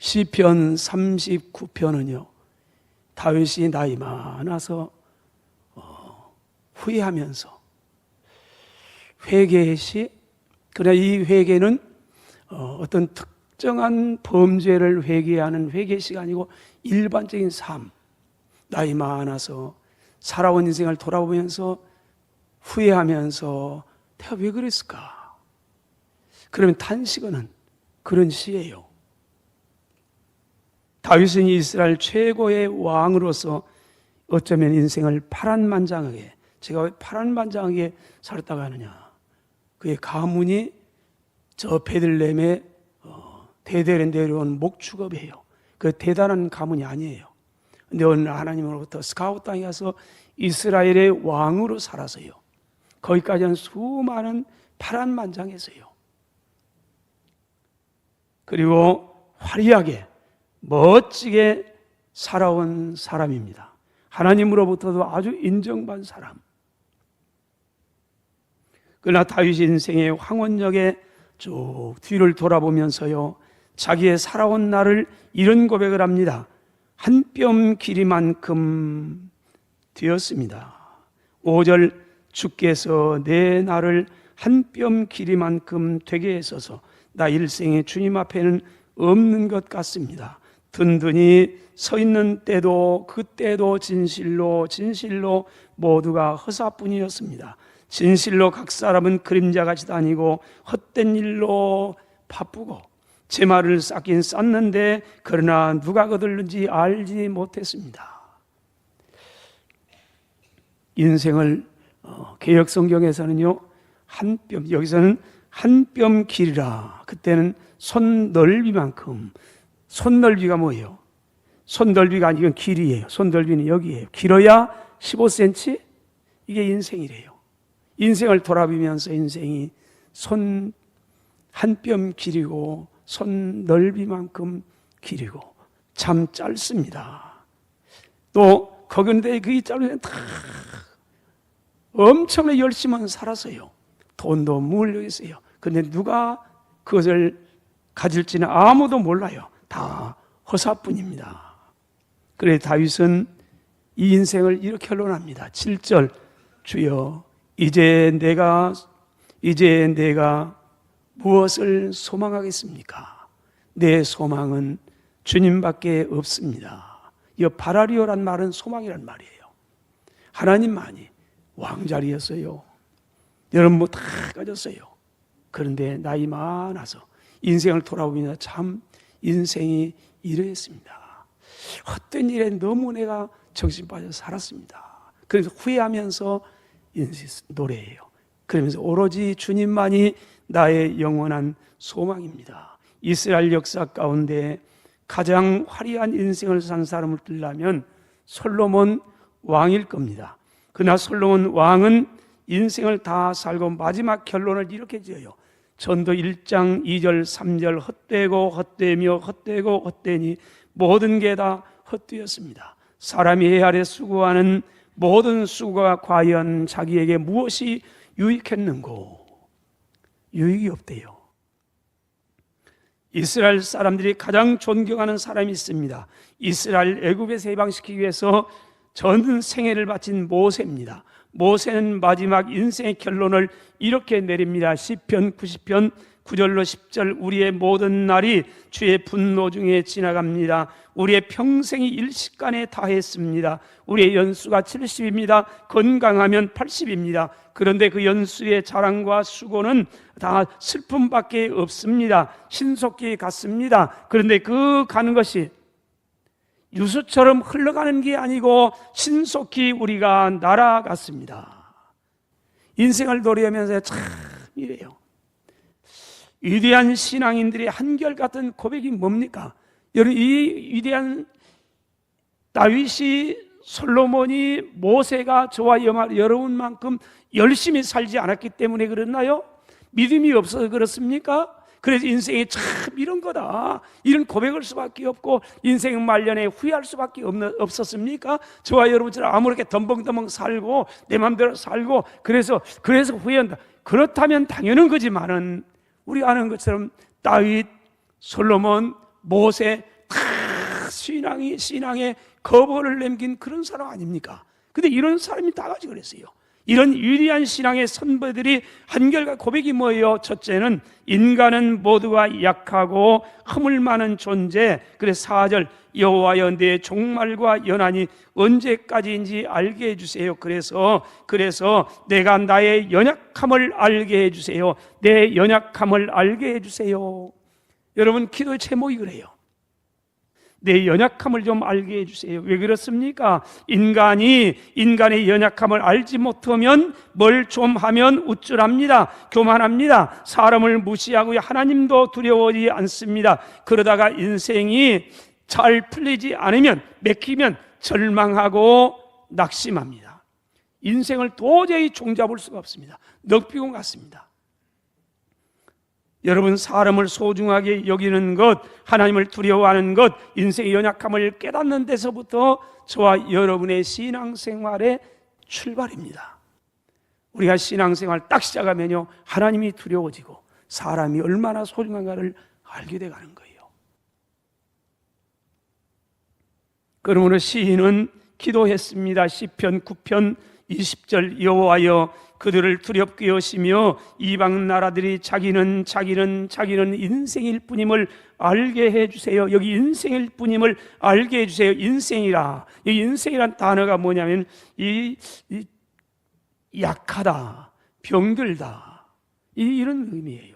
시편 39편은요 다윗이 나이 많아서 후회하면서 회개의 시, 그러나 이 회개는 어떤 특정한 범죄를 회개하는 회개 시간이고 일반적인 삶, 나이 많아서 살아온 인생을 돌아보면서 후회하면서 내가 왜 그랬을까? 그러면 탄식하는 그런 시예요. 다윗은 이스라엘 최고의 왕으로서 어쩌면 인생을 파란만장하게, 제가 왜 파란만장하게 살았다고 하느냐, 그의 가문이 저 베들레헴의 대대로 내려온 목축업이에요. 그 대단한 가문이 아니에요. 근데 오늘 하나님으로부터 스카웃 땅에 가서 이스라엘의 왕으로 살아서요 거기까지는 수많은 파란만장해서요 그리고 화려하게 멋지게 살아온 사람입니다. 하나님으로부터도 아주 인정받은 사람. 그러나 다윗 인생의 황혼역에 쭉 뒤를 돌아보면서요 자기의 살아온 날을 이런 고백을 합니다. 한 뼘 길이만큼 되었습니다. 5절 주께서 내 날을 한 뼘 길이만큼 되게 했어서 나 일생에 주님 앞에는 없는 것 같습니다. 든든히 서 있는 때도 그때도 진실로 모두가 허사뿐이었습니다. 진실로 각 사람은 그림자같이 다니고 헛된 일로 바쁘고 제 말을 쌓긴 쌌는데 그러나 누가 거들는지 알지 못했습니다. 인생을 개역성경에서는요 한 뼘, 여기서는 한 뼘 길이라, 그때는 손 넓이만큼. 손 넓이가 뭐예요? 손 넓이가 아니고 길이에요. 손 넓이는 여기에요. 길어야 15cm? 이게 인생이래요. 인생을 돌아보면서 인생이 손 한 뼘 길이고 손 넓이만큼 길이고 참 짧습니다. 또 거기인데 그게 짧으면 다 엄청나게 열심히 살았어요. 돈도 물려 있어요. 근데 누가 그것을 가질지는 아무도 몰라요. 다 허사뿐입니다. 그래 다윗은 이 인생을 이렇게 결론합니다. 7절 주여 이제 내가 무엇을 소망하겠습니까? 내 소망은 주님밖에 없습니다. 이 바라리오란 말은 소망이란 말이에요. 하나님만이 왕자리였어요. 여러분 뭐 다 가졌어요. 그런데 나이 많아서 인생을 돌아보면 참 인생이 이러했습니다. 헛된 일에 너무 내가 정신 빠져 살았습니다. 그래서 후회하면서 노래해요. 그러면서 오로지 주님만이 나의 영원한 소망입니다. 이스라엘 역사 가운데 가장 화려한 인생을 산 사람을 들라면 솔로몬 왕일 겁니다. 그러나 솔로몬 왕은 인생을 다 살고 마지막 결론을 이렇게 지어요. 전도 1장 2절 3절 헛되고 헛되며 헛되고 헛되니 모든 게 다 헛되었습니다. 사람이 헤아려 수고하는 모든 수고가 과연 자기에게 무엇이 유익했는고? 유익이 없대요. 이스라엘 사람들이 가장 존경하는 사람이 있습니다. 이스라엘 애굽에서 해방시키기 위해서 전 생애를 바친 모세입니다. 모세는 마지막 인생의 결론을 이렇게 내립니다. 시편 90편 9절로 10절 우리의 모든 날이 주의 분노 중에 지나갑니다. 우리의 평생이 일시간에 다했습니다. 우리의 연수가 70입니다. 건강하면 80입니다. 그런데 그 연수의 자랑과 수고는 다 슬픔밖에 없습니다. 신속히 갔습니다. 그런데 그 가는 것이 유수처럼 흘러가는 게 아니고 신속히 우리가 날아갔습니다. 인생을 노래하면서 참 이래요. 위대한 신앙인들의 한결같은 고백이 뭡니까? 여러분 이 위대한 다윗이 솔로몬이 모세가 저와 여러분만큼 열심히 살지 않았기 때문에 그렇나요? 믿음이 없어서 그렇습니까? 그래서 인생이 참 이런 거다, 이런 고백할 수밖에 없고 인생 말년에 후회할 수밖에 없었습니까? 저와 여러분처럼 아무렇게 덤벙덤벙 살고 내 마음대로 살고 그래서 후회한다. 그렇다면 당연한 거지만은 우리가 아는 것처럼 다윗, 솔로몬, 모세 신앙의 거부를 남긴 그런 사람 아닙니까? 근데 이런 사람이 다 같이 그랬어요. 이런 위대한 신앙의 선배들이 한결과 고백이 뭐예요? 첫째는 인간은 모두가 약하고 허물 많은 존재. 그래서 4절, 여호와여 내 종말과 연한이 언제까지인지 알게 해주세요. 그래서 내가 나의 연약함을 알게 해주세요. 내 연약함을 알게 해주세요. 여러분, 기도의 제목이 그래요. 내 연약함을 좀 알게 해주세요. 왜 그렇습니까? 인간의 연약함을 알지 못하면 뭘 좀 하면 우쭐합니다. 교만합니다. 사람을 무시하고 하나님도 두려워하지 않습니다. 그러다가 인생이 잘 풀리지 않으면, 맥히면 절망하고 낙심합니다. 인생을 도저히 종잡을 수가 없습니다. 넋비공 같습니다. 여러분, 사람을 소중하게 여기는 것, 하나님을 두려워하는 것, 인생의 연약함을 깨닫는 데서부터 저와 여러분의 신앙생활의 출발입니다. 우리가 신앙생활 딱 시작하면요, 하나님이 두려워지고 사람이 얼마나 소중한가를 알게 돼가는 거예요. 그러므로 시인은 기도했습니다. 시편 9편 20절, 여호와여 그들을 두렵게 여시며 이방 나라들이 자기는 인생일 뿐임을 알게 해주세요. 여기 인생일 뿐임을 알게 해주세요. 인생이라, 이 인생이란 단어가 뭐냐면 이 약하다, 병들다, 이런 의미예요.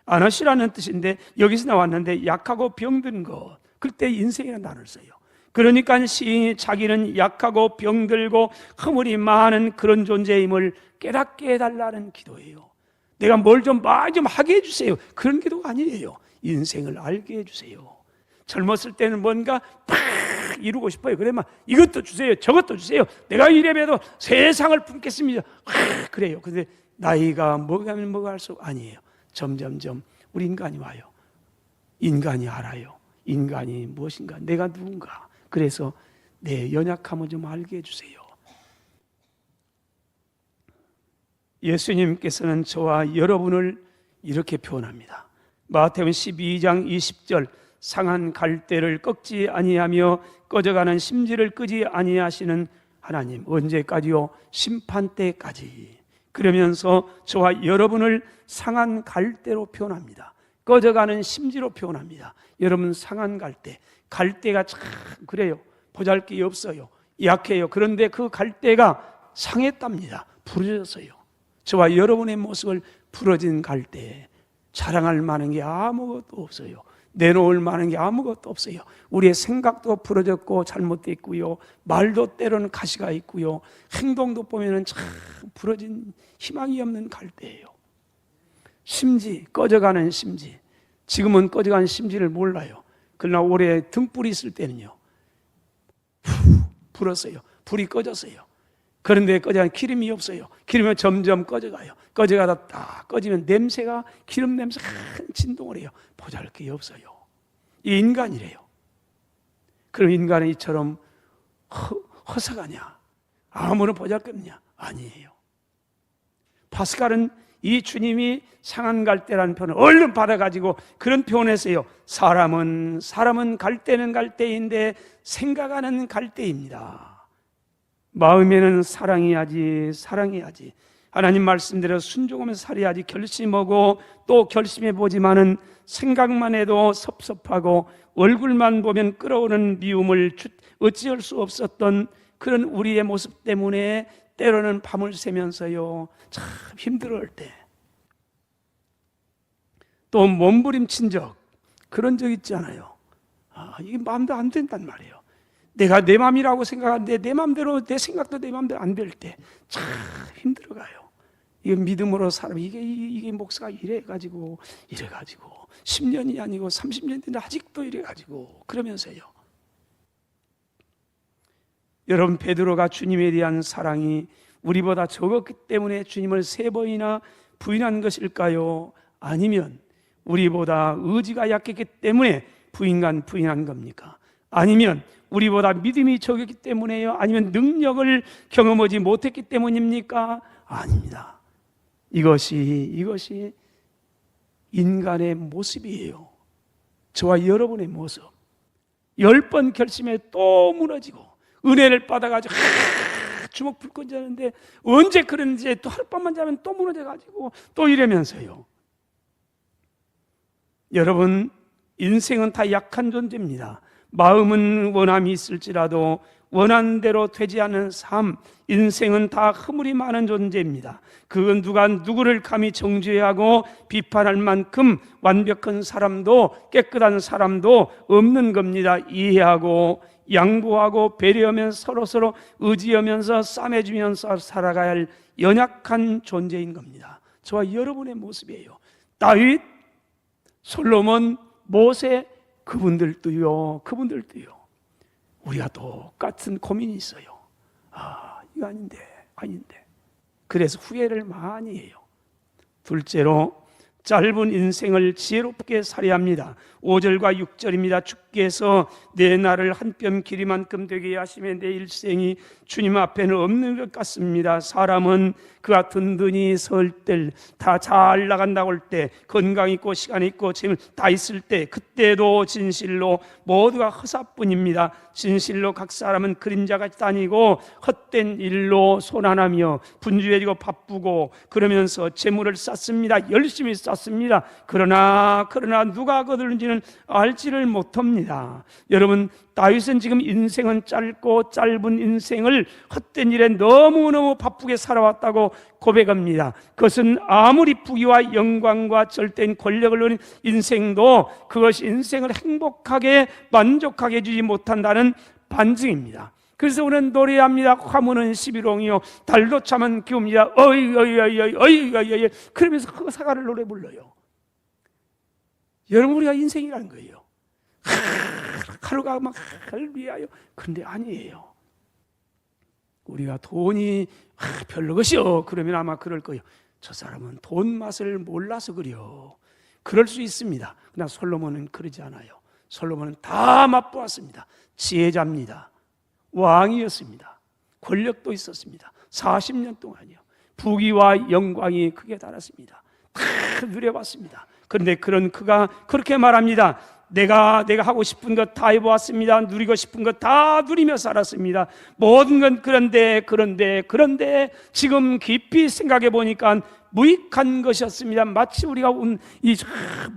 아나시라는 뜻인데 여기서 나왔는데 약하고 병든 것, 그때 인생이라는 단어를 써요. 그러니까 시인이 자기는 약하고 병들고 허물이 많은 그런 존재임을 깨닫게 해달라는 기도예요. 내가 뭘 좀 많이 좀 하게 해주세요. 그런 기도가 아니에요. 인생을 알게 해주세요. 젊었을 때는 뭔가 팍 이루고 싶어요. 그러면 이것도 주세요, 저것도 주세요. 내가 이래봬도 세상을 품겠습니다. 그래요. 근데 나이가 먹으면 먹을수록 아니에요. 점점점 우리 인간이 와요. 인간이 알아요. 인간이 무엇인가, 내가 누군가. 그래서 내 연약함을 좀 알게 해주세요. 예수님께서는 저와 여러분을 이렇게 표현합니다. 마태복음 12장 20절, 상한 갈대를 꺾지 아니하며 꺼져가는 심지를 끄지 아니하시는 하나님, 언제까지요? 심판 때까지. 그러면서 저와 여러분을 상한 갈대로 표현합니다. 꺼져가는 심지로 표현합니다. 여러분, 상한 갈대가 참 그래요. 보잘게 없어요. 약해요. 그런데 그 갈대가 상했답니다. 부러졌어요. 저와 여러분의 모습을 부러진 갈대, 자랑할 만한 게 아무것도 없어요. 내놓을 만한 게 아무것도 없어요. 우리의 생각도 부러졌고 잘못됐고요, 말도 때로는 가시가 있고요, 행동도 보면은 참 부러진 희망이 없는 갈대예요. 심지, 꺼져가는 심지. 지금은 꺼져가는 심지를 몰라요. 그러나 올해 등불이 있을 때는요, 불었어요. 불이 꺼졌어요. 그런데 꺼져가는 기름이 없어요. 기름은 점점 꺼져가요. 꺼져가다 딱 꺼지면 냄새가, 기름 냄새가 진동을 해요. 보잘게 없어요. 이 인간이래요. 그럼 인간은 이처럼 허사가냐? 아무런 보잘것없냐? 아니에요. 파스칼은 이 주님이 상한 갈대라는 표현을 얼른 받아가지고 그런 표현했어요. 사람은 갈대는 갈대인데 생각하는 갈대입니다. 마음에는 사랑해야지. 하나님 말씀대로 순종하면서 살아야지 결심하고 또 결심해보지만은 생각만 해도 섭섭하고 얼굴만 보면 끓어오르는 미움을 어찌할 수 없었던 그런 우리의 모습 때문에 때로는 밤을 새면서요, 참 힘들어할 때, 또 몸부림친 적, 그런 적 있잖아요. 이게 마음대로 안 된단 말이에요. 내가 내 마음이라고 생각하는데 내 마음대로, 내 생각도 내 마음대로 안 될 때 참 힘들어가요. 이게 믿음으로 살아. 이게 목사가 이래가지고 10년이 아니고 30년 됐는데 아직도 이래가지고 그러면서요. 여러분, 베드로가 주님에 대한 사랑이 우리보다 적었기 때문에 주님을 3번이나 부인한 것일까요? 아니면 우리보다 의지가 약했기 때문에 부인한 겁니까? 아니면 우리보다 믿음이 적었기 때문에요? 아니면 능력을 경험하지 못했기 때문입니까? 아닙니다. 이것이 인간의 모습이에요. 저와 여러분의 모습. 10번 결심해 또 무너지고 은혜를 받아가지고 주먹 불끈 자는데 언제 그런지 또 하룻밤만 자면 또 무너져가지고 또 이러면서요. 여러분, 인생은 다 약한 존재입니다. 마음은 원함이 있을지라도 원하는 대로 되지 않는 삶, 인생은 다 허물이 많은 존재입니다. 그건 누가 누구를 감히 정죄하고 비판할 만큼 완벽한 사람도 깨끗한 사람도 없는 겁니다. 이해하고 양보하고 배려하면서 서로 의지하면서 싸매주면서 살아가야 할 연약한 존재인 겁니다. 저와 여러분의 모습이에요. 다윗, 솔로몬, 모세, 그분들도요. 우리가 똑같은 고민이 있어요. 이거 아닌데. 그래서 후회를 많이 해요. 둘째로, 짧은 인생을 지혜롭게 살아야 합니다. 5절과 6절입니다. 주께서 내 날을 한 뼘 길이만큼 되게 하시면 내 일생이 주님 앞에는 없는 것 같습니다. 사람은 그가 든든히 설 때, 다 잘 나간다고 할 때, 건강 있고 시간 있고 재물 다 있을 때, 그때도 진실로 모두가 허사뿐입니다. 진실로 각 사람은 그림자같이 다니고 헛된 일로 손안하며 분주해지고 바쁘고 그러면서 재물을 쌓습니다. 열심히 쌓습니다. 그러나 누가 거두는지는 알지를 못합니다. 여러분, 다윗은 지금 인생은 짧은 인생을 헛된 일에 너무너무 바쁘게 살아왔다고 고백합니다. 그것은 아무리 부귀와 영광과 절대인 권력을 누린 인생도 그것이 인생을 행복하게 만족하게 해주지 못한다는 반증입니다. 그래서 우리는 노래합니다. 화무는 11홍이요 달도 차면 기웁니다. 어이 그러면서 그 사과를 노래 불러요. 여러분, 우리가 인생이라는 거예요. 하루가 막 위하여. 그런데 아니에요. 우리가 돈이 별로 것이요 그러면 아마 그럴 거예요. 저 사람은 돈 맛을 몰라서 그래요. 그럴 수 있습니다. 그러나 솔로몬은 그러지 않아요. 솔로몬은 다 맛보았습니다. 지혜자입니다. 왕이었습니다. 권력도 있었습니다. 40년 동안이요. 부귀와 영광이 크게 달았습니다. 다 누려봤습니다. 그런데 그런 그가 그렇게 말합니다. 내가 하고 싶은 것 다 해보았습니다. 누리고 싶은 것 다 누리며 살았습니다. 모든 건 그런데 지금 깊이 생각해 보니까 무익한 것이었습니다. 마치 우리가 이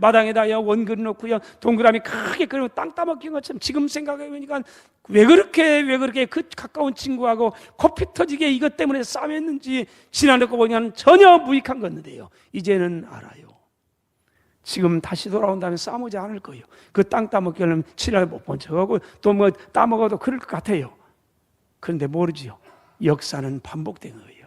마당에다 원그릇 놓고요 동그라미 크게 그리고 땅 따먹힌 것처럼 지금 생각해 보니까 왜 그렇게 그 가까운 친구하고 코피 터지게 이것 때문에 싸맸는지 지나놓고 보니까 전혀 무익한 건데요. 이제는 알아요. 지금 다시 돌아온다면 싸우지 않을 거예요. 그 땅 따먹기는 친하게 못 본 척하고 또 뭐 따먹어도 그럴 것 같아요. 그런데 모르지요. 역사는 반복된 거예요.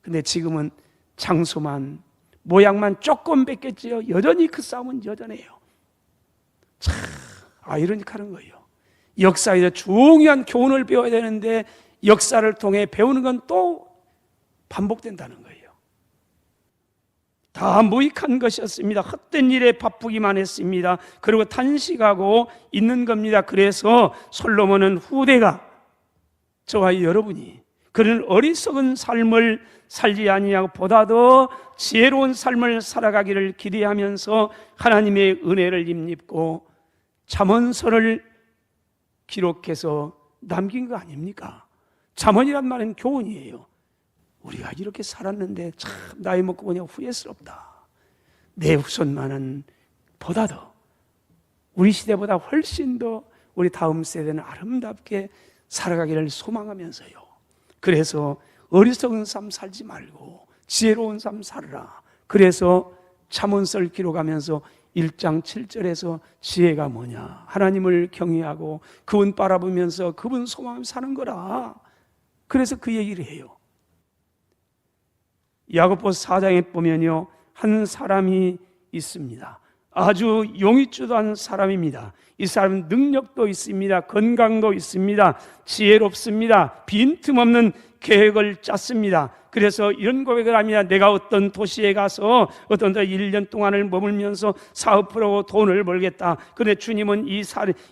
근데 지금은 장소만 모양만 조금 뺏겼지요. 여전히 그 싸움은 여전해요. 참 아이러니컬한 거예요. 역사에서 중요한 교훈을 배워야 되는데 역사를 통해 배우는 건 또 반복된다는 거예요. 다 무익한 것이었습니다. 헛된 일에 바쁘기만 했습니다. 그리고 탄식하고 있는 겁니다. 그래서 솔로몬은 후대가 저와 여러분이 그런 어리석은 삶을 살지 아니하고 보다 더 지혜로운 삶을 살아가기를 기대하면서 하나님의 은혜를 힘입고 잠언서를 기록해서 남긴 거 아닙니까? 잠언이란 말은 교훈이에요. 우리가 이렇게 살았는데 참 나이 먹고 보니 후회스럽다. 내 후손만은 보다 더 우리 시대보다 훨씬 더 우리 다음 세대는 아름답게 살아가기를 소망하면서요. 그래서 어리석은 삶 살지 말고 지혜로운 삶 살아라. 그래서 잠언서를 기록하면서 1장 7절에서 지혜가 뭐냐? 하나님을 경외하고 그분 바라보면서 그분 소망하며 사는 거라. 그래서 그 얘기를 해요. 야고보서 4장에 보면요, 한 사람이 있습니다. 아주 용의주도한 사람입니다. 이 사람은 능력도 있습니다. 건강도 있습니다. 지혜롭습니다. 빈틈없는 계획을 짰습니다. 그래서 이런 고백을 합니다. 내가 어떤 도시에 가서 어떤 1년 동안을 머물면서 사업으로 돈을 벌겠다. 그런데 주님은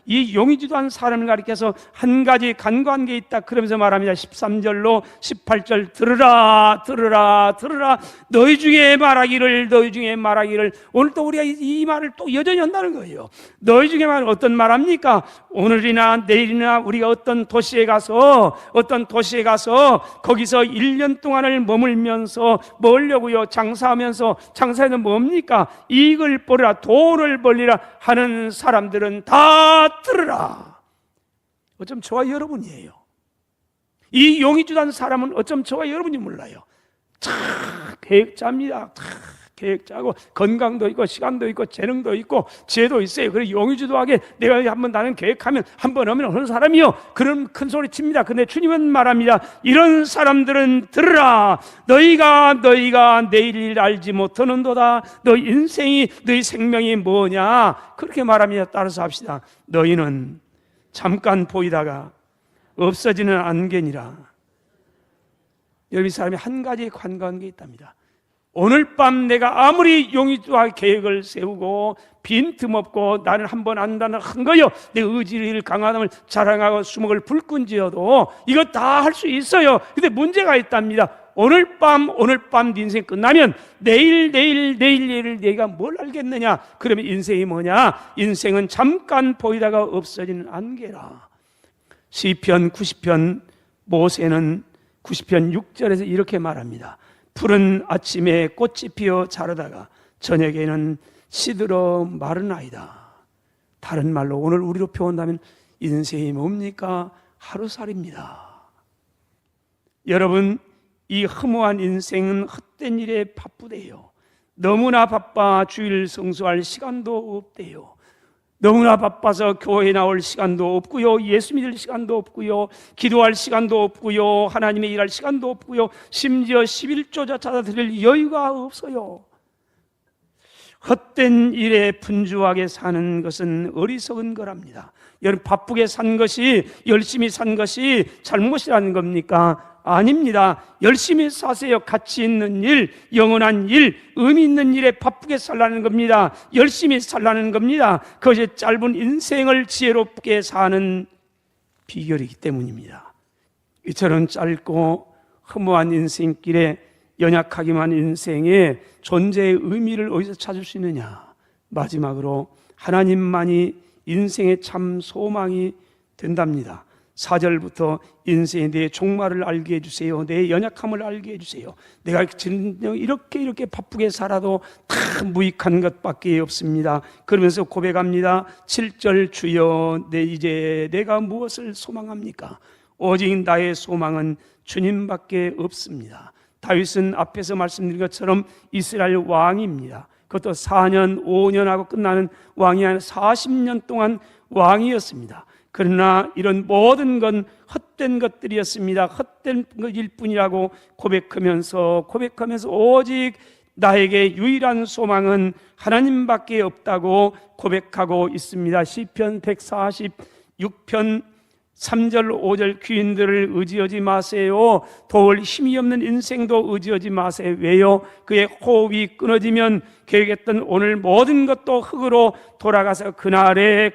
이 용이지도 않은 사람을 가리켜서 한 가지 간과한 게 있다. 그러면서 말합니다. 13절로 18절 들으라 들으라 들으라 너희 중에 말하기를 오늘 또 우리가 이 말을 또 여전히 한다는 거예요. 너희 중에 말 어떤 말합니까? 오늘이나 내일이나 우리가 어떤 도시에 가서 거기서 1년 동안을 머물면서 뭐 하려고요? 장사하면서 장사에는 뭡니까? 이익을 벌이라 돈을 벌리라 하는 사람들은 다 들으라. 어쩜 저와 여러분이에요. 이 용이 주단 사람은 어쩜 저와 여러분이 몰라요. 계획 짭니다. 계획 짜고 건강도 있고 시간도 있고 재능도 있고 지혜도 있어요. 그래서 용의주도하게 내가 한번 나는 계획하면 한번 하면 어느 사람이요 그런 큰 소리 칩니다. 근데 주님은 말합니다. 이런 사람들은 들으라. 너희가 내일 일 알지 못하는도다. 너희 인생이 너희 생명이 뭐냐 그렇게 말합니다. 따라서 합시다. 너희는 잠깐 보이다가 없어지는 안개니라. 여러분, 이 사람이 한 가지 간과한 게 있답니다. 오늘 밤 내가 아무리 용의주와 계획을 세우고 빈틈없고 나는 한번 안다는 한 거요 내 의지를 강함을 자랑하고 수목을 불끈지어도 이거 다 할 수 있어요. 근데 문제가 있답니다. 오늘 밤 네 인생 끝나면 내일 내가 뭘 알겠느냐? 그러면 인생이 뭐냐? 인생은 잠깐 보이다가 없어지는 안개라. 시편 90편 모세는 90편 6절에서 이렇게 말합니다. 푸른 아침에 꽃이 피어 자라다가 저녁에는 시들어 마르나이다. 다른 말로 오늘 우리로 표현한다면 인생이 뭡니까? 하루살이입니다. 여러분, 이 허무한 인생은 헛된 일에 바쁘대요. 너무나 바빠 주일 성수할 시간도 없대요. 너무나 바빠서 교회에 나올 시간도 없고요, 예수 믿을 시간도 없고요, 기도할 시간도 없고요, 하나님의 일할 시간도 없고요, 심지어 11조조차 드릴 여유가 없어요. 헛된 일에 분주하게 사는 것은 어리석은 거랍니다. 여러분, 바쁘게 산 것이, 열심히 산 것이 잘못이라는 겁니까? 아닙니다. 열심히 사세요. 가치 있는 일, 영원한 일, 의미 있는 일에 바쁘게 살라는 겁니다. 열심히 살라는 겁니다. 그것이 짧은 인생을 지혜롭게 사는 비결이기 때문입니다. 이처럼 짧고 허무한 인생길에 연약하기만 인생의 존재의 의미를 어디서 찾을 수 있느냐? 마지막으로 하나님만이 인생의 참 소망이 된답니다. 4절부터 인생에 대해 종말을 알게 해주세요. 내 연약함을 알게 해주세요. 내가 이렇게 바쁘게 살아도 다 무익한 것밖에 없습니다. 그러면서 고백합니다. 7절 주여 이제 내가 무엇을 소망합니까? 오직 나의 소망은 주님밖에 없습니다. 다윗은 앞에서 말씀드린 것처럼 이스라엘 왕입니다. 그것도 4년, 5년하고 끝나는 왕이 아니라 40년 동안 왕이었습니다. 그러나 이런 모든 건 헛된 것들이었습니다. 헛된 것일 뿐이라고 고백하면서 오직 나에게 유일한 소망은 하나님밖에 없다고 고백하고 있습니다. 시편 146편 3절 5절 귀인들을 의지하지 마세요. 도울 힘이 없는 인생도 의지하지 마세요. 왜요? 그의 호흡이 끊어지면 계획했던 오늘 모든 것도 흙으로 돌아가서 그날에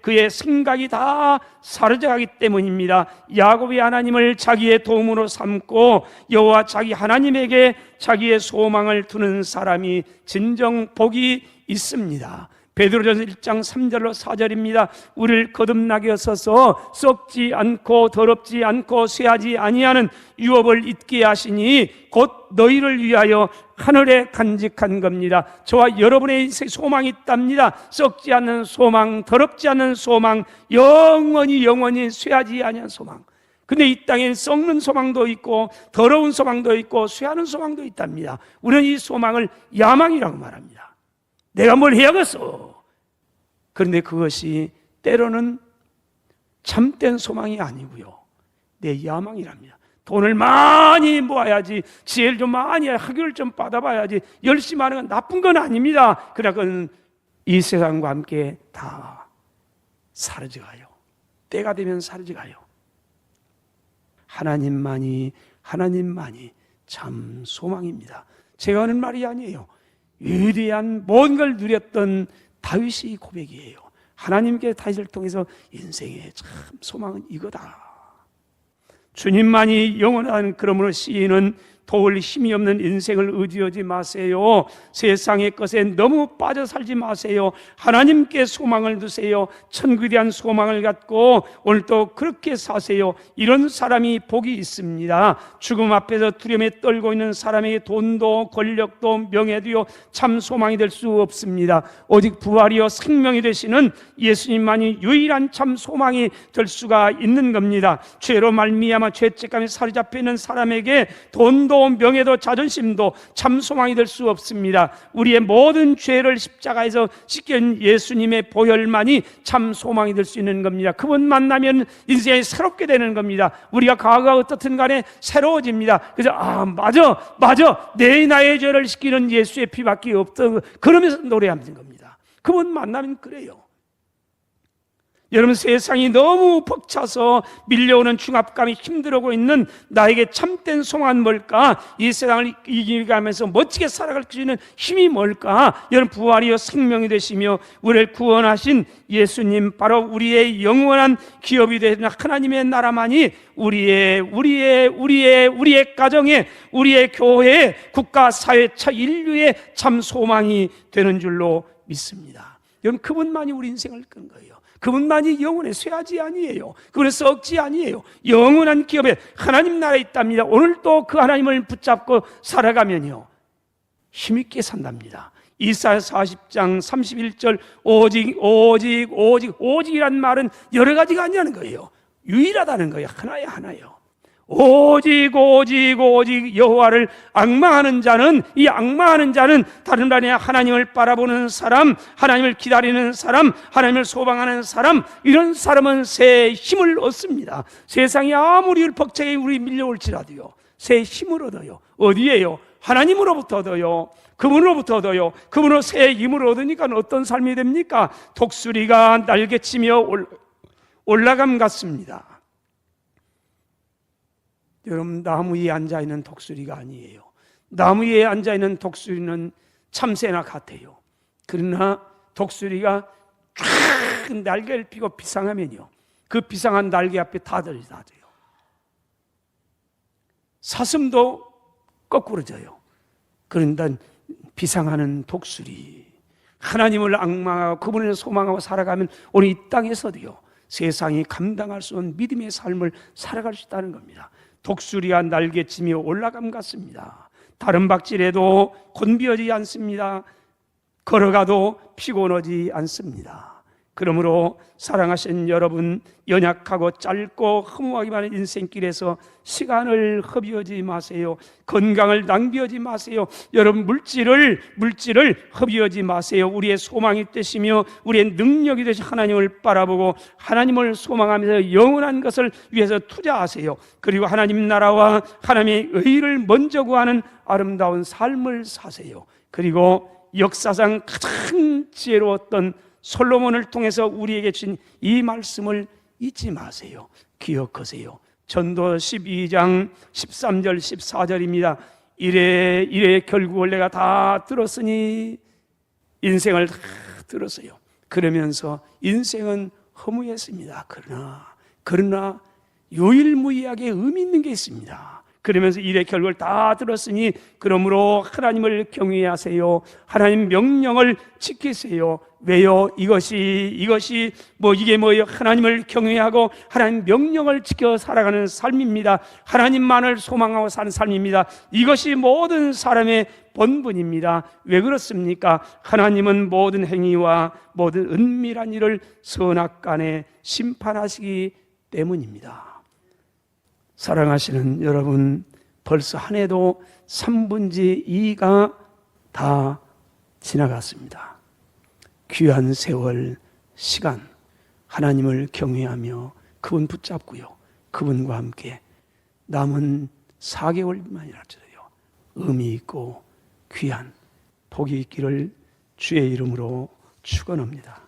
그의 생각이 다 사라져가기 때문입니다. 야곱이 하나님을 자기의 도움으로 삼고 여호와 자기 하나님에게 자기의 소망을 두는 사람이 진정 복이 있습니다. 베드로전서 1장 3절로 4절입니다. 우리를 거듭나게 하소서 썩지 않고 더럽지 않고 쇠하지 아니하는 유업을 잊게 하시니 곧 너희를 위하여 하늘에 간직한 겁니다. 저와 여러분의 인생 소망이 있답니다. 썩지 않는 소망, 더럽지 않는 소망, 영원히 쇠하지 아니한 소망. 근데 이 땅엔 썩는 소망도 있고 더러운 소망도 있고 쇠하는 소망도 있답니다. 우리는 이 소망을 야망이라고 말합니다. 내가 뭘 해야겠어. 그런데 그것이 때로는 참된 소망이 아니고요, 내 야망이랍니다. 돈을 많이 모아야지, 지혜를 좀 많이 해야, 학위를 좀 받아봐야지, 열심히 하는 건 나쁜 건 아닙니다. 그러나 그건 이 세상과 함께 다 사라져가요. 때가 되면 사라져가요. 하나님만이 참 소망입니다. 제가 하는 말이 아니에요. 위대한 모든 걸 누렸던 다윗의 고백이에요. 하나님께 다윗을 통해서 인생의 참 소망은 이거다. 주님만이 영원한, 그러므로 시인은 도울 힘이 없는 인생을 의지하지 마세요. 세상의 것에 너무 빠져 살지 마세요. 하나님께 소망을 두세요. 천국에 대한 소망을 갖고 오늘도 그렇게 사세요. 이런 사람이 복이 있습니다. 죽음 앞에서 두려움에 떨고 있는 사람에게 돈도 권력도 명예도요 참 소망이 될 수 없습니다. 오직 부활이요 생명이 되시는 예수님만이 유일한 참 소망이 될 수가 있는 겁니다. 죄로 말미암아 죄책감에 사로잡혀 있는 사람에게 돈도 명예도 자존심도 참 소망이 될 수 없습니다. 우리의 모든 죄를 십자가에서 씻긴 예수님의 보혈만이 참 소망이 될 수 있는 겁니다. 그분 만나면 인생이 새롭게 되는 겁니다. 우리가 과거가 어떻든 간에 새로워집니다. 그래서 맞아 나의 죄를 씻기는 예수의 피밖에 없다, 그러면서 노래하는 겁니다. 그분 만나면 그래요. 여러분, 세상이 너무 벅차서 밀려오는 중압감이 힘들어하고 있는 나에게 참된 소망은 뭘까? 이 세상을 이겨가면서 멋지게 살아갈 수 있는 힘이 뭘까? 여러분, 부활이요 생명이 되시며 우리를 구원하신 예수님, 바로 우리의 영원한 기업이 되는 하나님의 나라만이 우리의 가정에, 우리의 교회에, 국가, 사회, 인류의 참 소망이 되는 줄로 믿습니다. 여러분, 그분만이 우리 인생을 끄는 거예요. 그분만이 영혼의 쇠하지 아니에요. 그분의 썩지 아니에요. 영원한 기업에 하나님 나라에 있답니다. 오늘도 그 하나님을 붙잡고 살아가면요 힘있게 산답니다. 이사야 40장 31절 오직이란 말은 여러 가지가 아니라는 거예요. 유일하다는 거예요. 하나요. 오직 여호와를 앙망하는 자는, 이 앙망하는 자는 다른 말이 아니라 하나님을 바라보는 사람, 하나님을 기다리는 사람, 하나님을 소망하는 사람, 이런 사람은 새 힘을 얻습니다. 세상이 아무리 벅차게 우리 밀려올지라도요 새 힘을 얻어요. 어디에요? 하나님으로부터 얻어요. 그분으로부터 얻어요. 그분으로 새 힘을 얻으니까 어떤 삶이 됩니까? 독수리가 날개치며 올라감 같습니다. 여러분, 나무 위에 앉아있는 독수리가 아니에요. 나무 위에 앉아있는 독수리는 참새나 같아요. 그러나 독수리가 쫙 날개를 펴고 비상하면요 그 비상한 날개 앞에 다들 닫아요. 사슴도 거꾸로 져요. 그런데 비상하는 독수리, 하나님을 앙망하고 그분을 소망하고 살아가면 오늘 이 땅에서도요 세상이 감당할 수 없는 믿음의 삶을 살아갈 수 있다는 겁니다. 독수리가 날개치며 올라감 같습니다. 다른 박질해도 곤비하지 않습니다. 걸어가도 피곤하지 않습니다. 그러므로 사랑하신 여러분, 연약하고 짧고 허무하기만 한 인생길에서 시간을 허비하지 마세요. 건강을 낭비하지 마세요. 여러분, 물질을 허비하지 마세요. 우리의 소망이 되시며 우리의 능력이 되시 하나님을 바라보고 하나님을 소망하면서 영원한 것을 위해서 투자하세요. 그리고 하나님 나라와 하나님의 의를 먼저 구하는 아름다운 삶을 사세요. 그리고 역사상 가장 지혜로웠던 솔로몬을 통해서 우리에게 주신 이 말씀을 잊지 마세요. 기억하세요. 전도 12장 13절 14절입니다. 이래 결국을 내가 다 들었으니, 인생을 다 들었어요. 그러면서 인생은 허무했습니다. 그러나 유일무이하게 의미 있는 게 있습니다. 그러면서 일의 결과를 다 들었으니 그러므로 하나님을 경외하세요. 하나님 명령을 지키세요. 왜요? 이게 뭐예요? 하나님을 경외하고 하나님 명령을 지켜 살아가는 삶입니다. 하나님만을 소망하고 사는 삶입니다. 이것이 모든 사람의 본분입니다. 왜 그렇습니까? 하나님은 모든 행위와 모든 은밀한 일을 선악간에 심판하시기 때문입니다. 사랑하시는 여러분, 벌써 한 해도 3분의 2가 다 지나갔습니다. 귀한 세월, 시간, 하나님을 경외하며 그분 붙잡고요, 그분과 함께 남은 4개월만이라도요 의미 있고 귀한 복이 있기를 주의 이름으로 축원합니다.